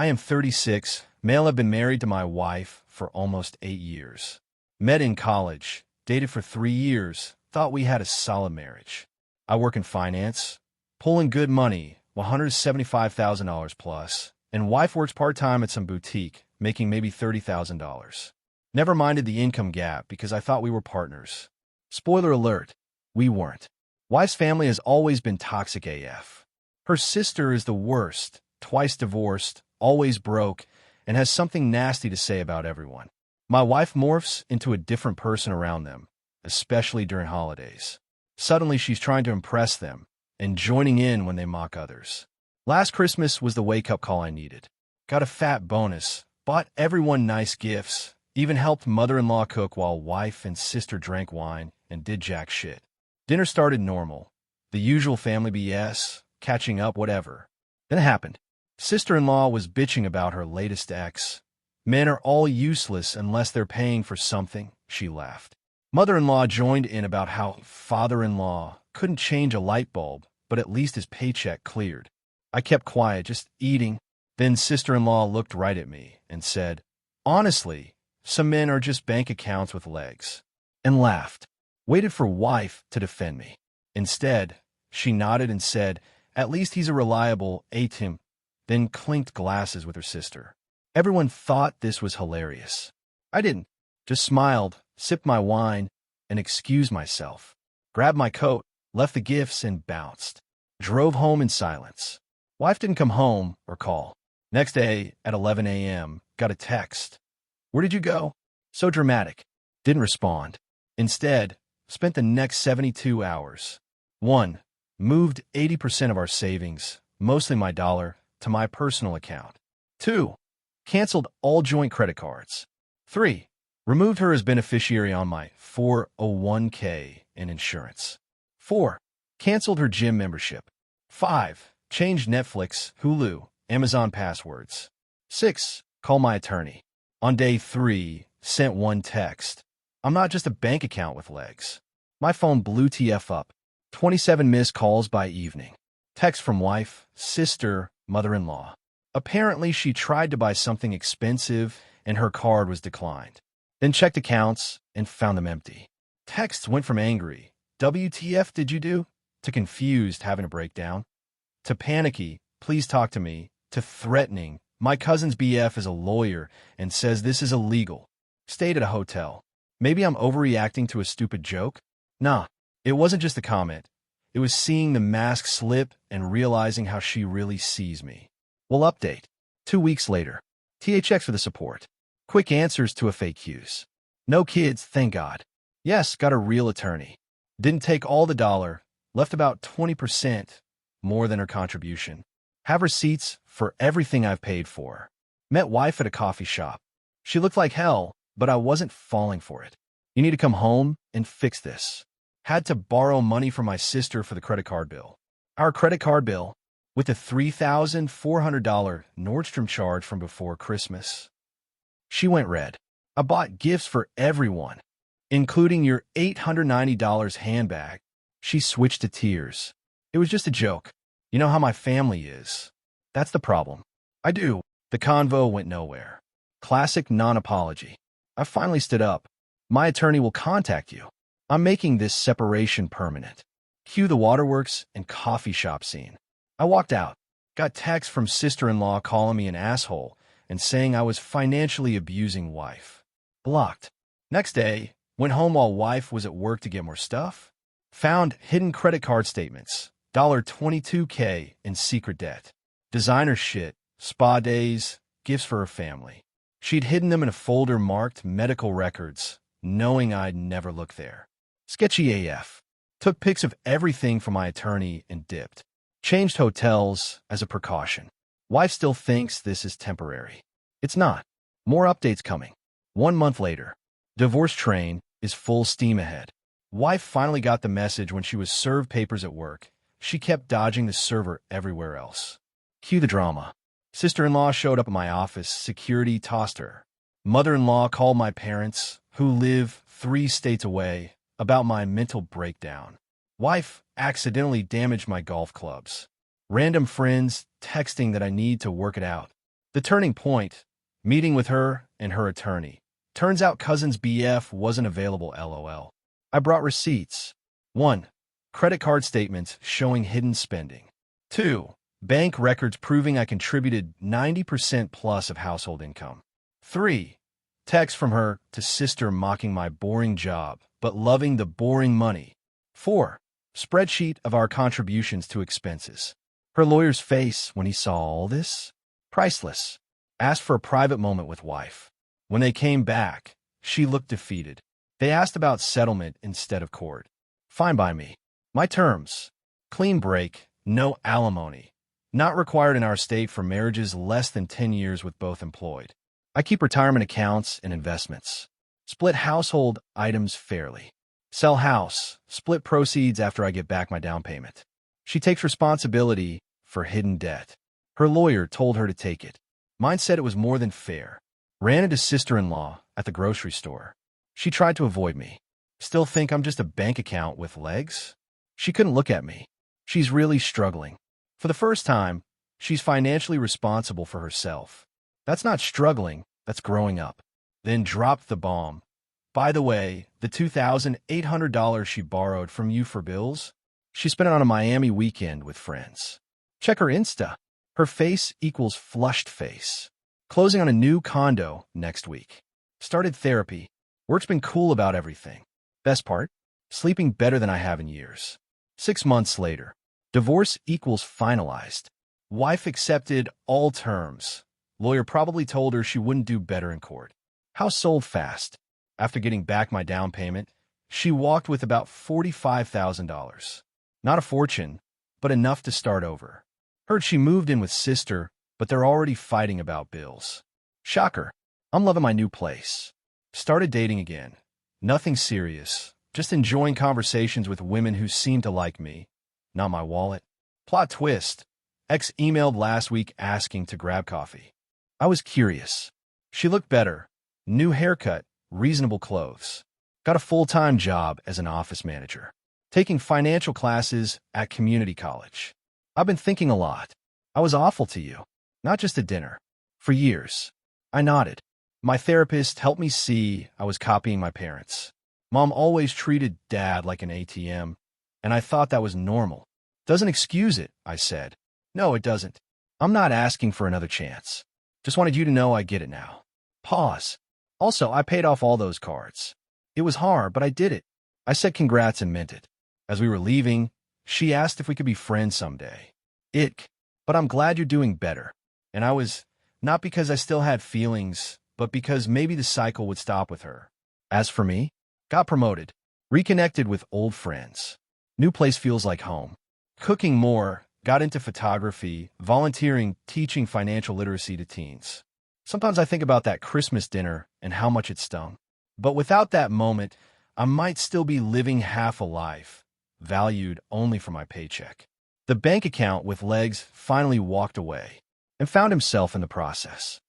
I am 36, male. Have been married to my wife for almost 8 years. Met in college, dated for 3 years, thought we had a solid marriage. I work in finance, pulling good money, $175,000 plus, and wife works part-time at some boutique, making maybe $30,000. Never minded the income gap because I thought we were partners. Spoiler alert, we weren't. Wife's family has always been toxic AF. Her sister is the worst, twice divorced, always broke, and has something nasty to say about everyone. My wife morphs into a different person around them, especially during holidays. Suddenly she's trying to impress them and joining in when they mock others. Last Christmas was the wake-up call I needed. Got a fat bonus, bought everyone nice gifts, even helped mother-in-law cook while wife and sister drank wine and did jack shit. Dinner started normal. The usual family BS, catching up, whatever. Then it happened. Sister-in-law was bitching about her latest ex. Men are all useless unless they're paying for something, she laughed. Mother-in-law joined in about how father-in-law couldn't change a light bulb, but at least his paycheck cleared. I kept quiet, just eating. Then sister-in-law looked right at me and said, "Honestly, some men are just bank accounts with legs," and laughed. Waited for wife to defend me. Instead, she nodded and said, "At least he's a reliable AITA," then clinked glasses with her sister. Everyone thought this was hilarious. I didn't. Just smiled, sipped my wine, and excused myself. Grabbed my coat, left the gifts, and bounced. Drove home in silence. Wife didn't come home or call. Next day, at 11 a.m., got a text. "Where did you go?" So dramatic. Didn't respond. Instead, spent the next 72 hours. 1. Moved 80% of our savings, mostly my dollar, to my personal account. 2. Canceled all joint credit cards. 3. Removed her as beneficiary on my 401k and insurance. 4. Canceled her gym membership. 5. Changed Netflix, Hulu, Amazon passwords. 6. Called my attorney. On day 3, sent one text. "I'm not just a bank account with legs." My phone blew TF up. 27 missed calls by evening. Text from wife, sister, mother-in-law. Apparently, she tried to buy something expensive and her card was declined. Then checked accounts and found them empty. Texts went from angry, "WTF did you do?" to confused, having a breakdown, to panicky, "Please talk to me," to threatening, "My cousin's BF is a lawyer and says this is illegal." Stayed at a hotel. Maybe I'm overreacting to a stupid joke? Nah, it wasn't just a comment. It was seeing the mask slip and realizing how she really sees me. We'll update. 2 weeks later. THX for the support. Quick answers to FAQs. No kids, thank God. Yes, got a real attorney. Didn't take all the dollar, left about 20%, more than her contribution. Have receipts for everything I've paid for. Met wife at a coffee shop. She looked like hell, but I wasn't falling for it. "You need to come home and fix this." Had to borrow money from my sister for the credit card bill. Our credit card bill, with the $3,400 Nordstrom charge from before Christmas. She went red. "I bought gifts for everyone, including your $890 handbag." She switched to tears. "It was just a joke. You know how my family is." That's the problem. I do. The convo went nowhere. Classic non-apology. I finally stood up. "My attorney will contact you. I'm making this separation permanent." Cue the waterworks and coffee shop scene. I walked out. Got text from sister-in-law calling me an asshole and saying I was financially abusing wife. Blocked. Next day, went home while wife was at work to get more stuff. Found hidden credit card statements, $22K in secret debt. Designer shit, spa days, gifts for her family. She'd hidden them in a folder marked medical records, knowing I'd never look there. Sketchy AF. Took pics of everything from my attorney and dipped. Changed hotels as a precaution. Wife still thinks this is temporary. It's not. More updates coming. 1 month later. Divorce train is full steam ahead. Wife finally got the message when she was served papers at work. She kept dodging the server everywhere else. Cue the drama. Sister-in-law showed up at my office. Security tossed her. Mother-in-law called my parents, who live 3 states away, about my mental breakdown. Wife accidentally damaged my golf clubs. Random friends texting that I need to work it out. The turning point, meeting with her and her attorney. Turns out cousin's BF wasn't available, lol. I brought receipts. 1. Credit card statements showing hidden spending. 2. Bank records proving I contributed 90% plus of household income. 3. Text from her to sister mocking my boring job, but loving the boring money. 4. Spreadsheet of our contributions to expenses. Her lawyer's face when he saw all this? Priceless. Asked for a private moment with wife. When they came back, she looked defeated. They asked about settlement instead of court. Fine by me. My terms: clean break, no alimony. Not required in our state for marriages less than 10 years with both employed. I keep retirement accounts and investments. Split household items fairly. Sell house, split proceeds after I get back my down payment. She takes responsibility for hidden debt. Her lawyer told her to take it. Mine said it was more than fair. Ran into sister-in-law at the grocery store. She tried to avoid me. Still think I'm just a bank account with legs? She couldn't look at me. She's really struggling. For the first time, she's financially responsible for herself. That's not struggling, that's growing up. Then dropped the bomb. By the way, the $2,800 she borrowed from you for bills, she spent it on a Miami weekend with friends. Check her Insta. Her face equals flushed face. Closing on a new condo next week. Started therapy. Work's been cool about everything. Best part? Sleeping better than I have in years. 6 months later. Divorce equals finalized. Wife accepted all terms. Lawyer probably told her she wouldn't do better in court. House sold fast. After getting back my down payment, she walked with about $45,000. Not a fortune, but enough to start over. Heard she moved in with sister, but they're already fighting about bills. Shocker. I'm loving my new place. Started dating again. Nothing serious. Just enjoying conversations with women who seem to like me. Not my wallet. Plot twist. Ex emailed last week asking to grab coffee. I was curious. She looked better. New haircut, reasonable clothes. Got a full-time job as an office manager. Taking financial classes at community college. I've been thinking a lot. I was awful to you. Not just at dinner. For years. I nodded. My therapist helped me see I was copying my parents. Mom always treated Dad like an ATM, and I thought that was normal. Doesn't excuse it, I said. No, it doesn't. I'm not asking for another chance. Just wanted you to know I get it now. Pause. Also, I paid off all those cards. It was hard, but I did it. I said congrats and meant it. As we were leaving, she asked if we could be friends someday. Ick. But I'm glad you're doing better. And I was, not because I still had feelings, but because maybe the cycle would stop with her. As for me, got promoted. Reconnected with old friends. New place feels like home. Cooking more, got into photography, volunteering, teaching financial literacy to teens. Sometimes I think about that Christmas dinner and how much it stung. But without that moment, I might still be living half a life, valued only for my paycheck. The bank account with legs finally walked away and found himself in the process.